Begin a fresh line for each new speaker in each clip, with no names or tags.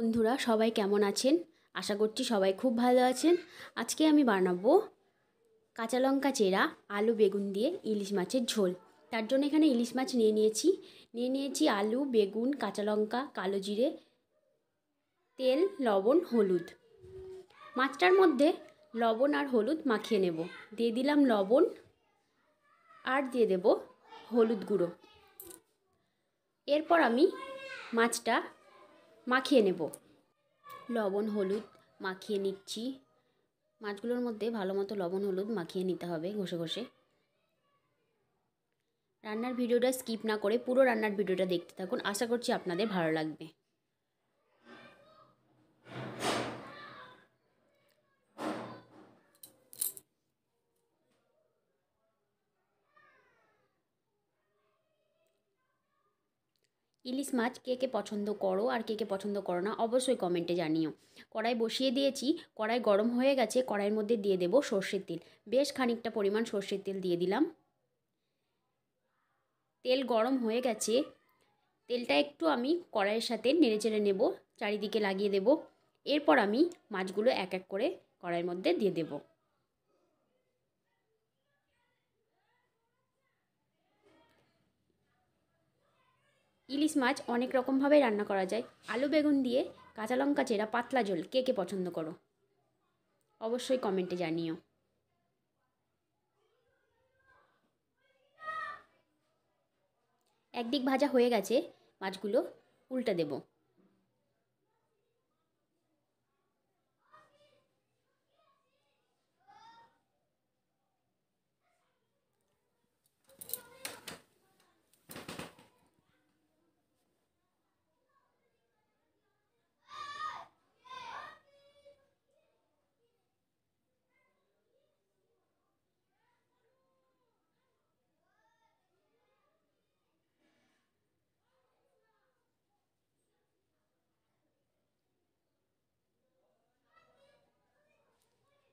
বন্ধুরা সবাই কেমন আছেন? আশা করছি সবাই খুব ভালো আছেন। আজকে আমি বানাবো কাঁচা লঙ্কা চেরা আলু বেগুন দিয়ে ইলিশ মাছের ঝোল। তার জন্য এখানে ইলিশ মাছ নিয়ে নিয়েছি আলু, বেগুন, কাঁচা লঙ্কা, কালো জিরে, তেল, লবণ, হলুদ। মাছটার মধ্যে লবণ আর হলুদ মাখিয়ে নেব। দিয়ে দিলাম লবণ আর দিয়ে দেব হলুদ গুঁড়ো। এরপর আমি মাছটা মাখিয়ে নেব। লবণ হলুদ মাখিয়ে নিচ্ছি। মাছগুলোর মধ্যে ভালো মতো লবণ হলুদ মাখিয়ে নিতে হবে ঘষে ঘষে। রান্নার ভিডিওটা স্কিপ না করে পুরো রান্নার ভিডিওটা দেখতে থাকুন, আশা করছি আপনাদের ভালো লাগবে। ইলিশ মাছ কে কে পছন্দ করো আর কে কে পছন্দ করো না অবশ্যই কমেন্টে জানিও। কড়াই বসিয়ে দিয়েছি, কড়াই গরম হয়ে গেছে। কড়াইয়ের মধ্যে দিয়ে দেব সর্ষের তেল। বেশ খানিকটা পরিমাণ সর্ষের তেল দিয়ে দিলাম। তেল গরম হয়ে গেছে। তেলটা একটু আমি কড়াইয়ের সাথে নেড়েচেড়ে নেব, চারিদিকে লাগিয়ে দেব। এরপর আমি মাছগুলো এক এক করে কড়াইয়ের মধ্যে দিয়ে দেব। ইলিশ মাছ অনেক রকমভাবে রান্না করা যায়। আলু বেগুন দিয়ে কাঁচা লঙ্কা চেরা পাতলা ঝোল কে কে পছন্দ করো অবশ্যই কমেন্টে জানিও। একদিক ভাজা হয়ে গেছে, মাছগুলো উল্টে দেব।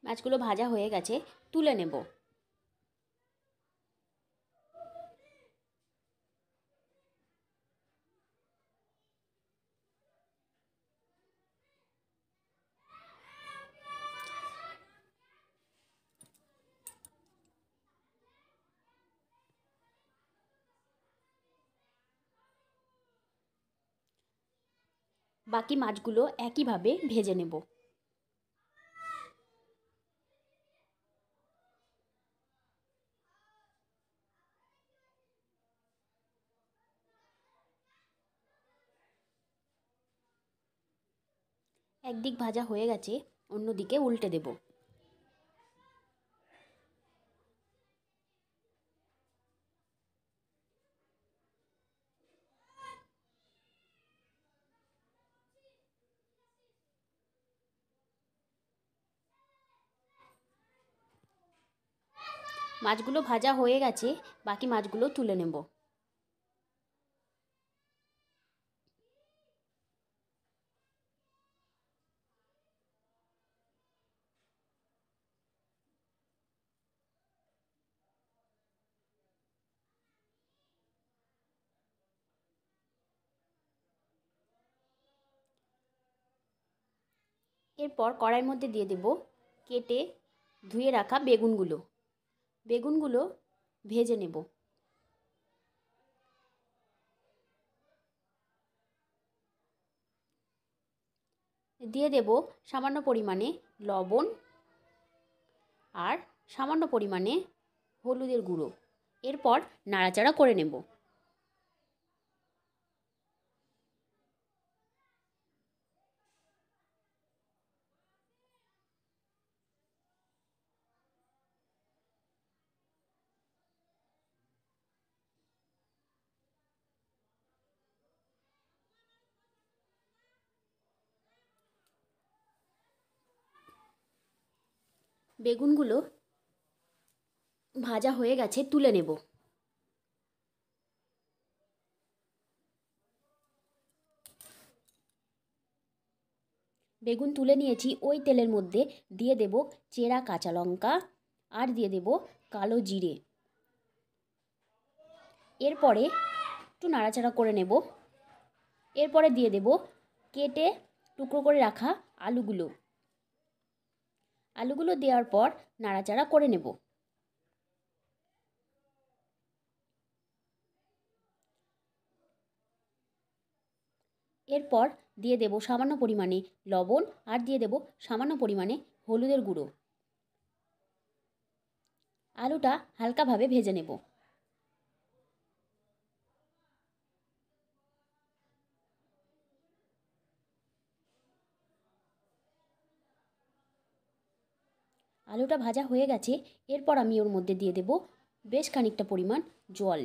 মাছগুলো ভাজা হয়ে গেছে, তুলে নেব। বাকি মাছগুলো একইভাবে ভেজে নেব। একদিক ভাজা হয়ে গেছে, অন্যদিকে উল্টে দেব। মাছগুলো ভাজা হয়ে গেছে, বাকি মাছগুলো তুলে নেব। এরপর কড়াইয়ের মধ্যে দিয়ে দেব কেটে ধুয়ে রাখা বেগুনগুলো। বেগুনগুলো ভেজে নেব। দিয়ে দেব সামান্য পরিমাণে লবণ আর সামান্য পরিমাণে হলুদের গুঁড়ো। এরপর নাড়াচাড়া করে নেব। বেগুনগুলো ভাজা হয়ে গেছে, তুলে নেব। বেগুন তুলে নিয়েছি, ওই তেলের মধ্যে দিয়ে দেব চেরা কাঁচা লঙ্কা আর দিয়ে দেব কালো জিরে। এরপরে একটু নাড়াচাড়া করে নেব। এরপরে দিয়ে দেব কেটে টুকরো করে রাখা আলুগুলো দেওয়ার পর নাড়াচাড়া করে নেব। এরপর দিয়ে দেব সামান্য পরিমাণে লবণ আর দিয়ে দেব সামান্য পরিমাণে হলুদের গুঁড়ো। আলুটা হালকাভাবে ভেজে নেব। আলুটা ভাজা হয়ে গেছে। এরপর আমি ওর মধ্যে দিয়ে দেব বেশ খানিকটা পরিমাণ জল।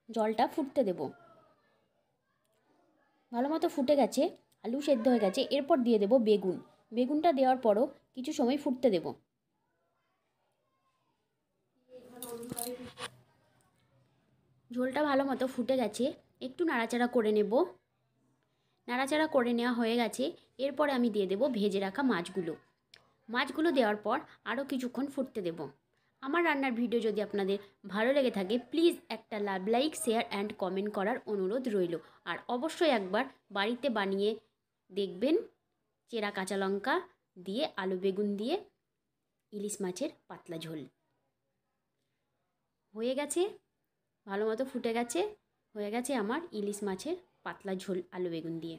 জলটা ফুটতে দেব। ভালো মতো ফুটে গেছে, আলু সেদ্ধ হয়ে গেছে। এরপর দিয়ে দেব বেগুনটা দেওয়ার পরও কিছু সময় ফুটতে দেব। ঝোলটা ভালো মতো ফুটে গেছে, একটু নাড়াচাড়া করে নেব। নাড়াচাড়া করে নেওয়া হয়ে গেছে। এরপরে আমি দিয়ে দেব ভেজে রাখা মাছগুলো দেওয়ার পর আরও কিছুক্ষণ ফুটতে দেব। আমার রান্নার ভিডিও যদি আপনাদের ভালো লেগে থাকে প্লিজ একটা লাইক শেয়ার অ্যান্ড কমেন্ট করার অনুরোধ রইল। আর অবশ্যই একবার বাড়িতে বানিয়ে দেখবেন চেরা কাঁচা লঙ্কা দিয়ে আলু বেগুন দিয়ে ইলিশ মাছের পাতলা ঝোল। হয়ে গেছে, ভালো মতো ফুটে গেছে, হয়ে গেছে আমার ইলিশ মাছের পাতলা ঝোল আলু বেগুন দিয়ে।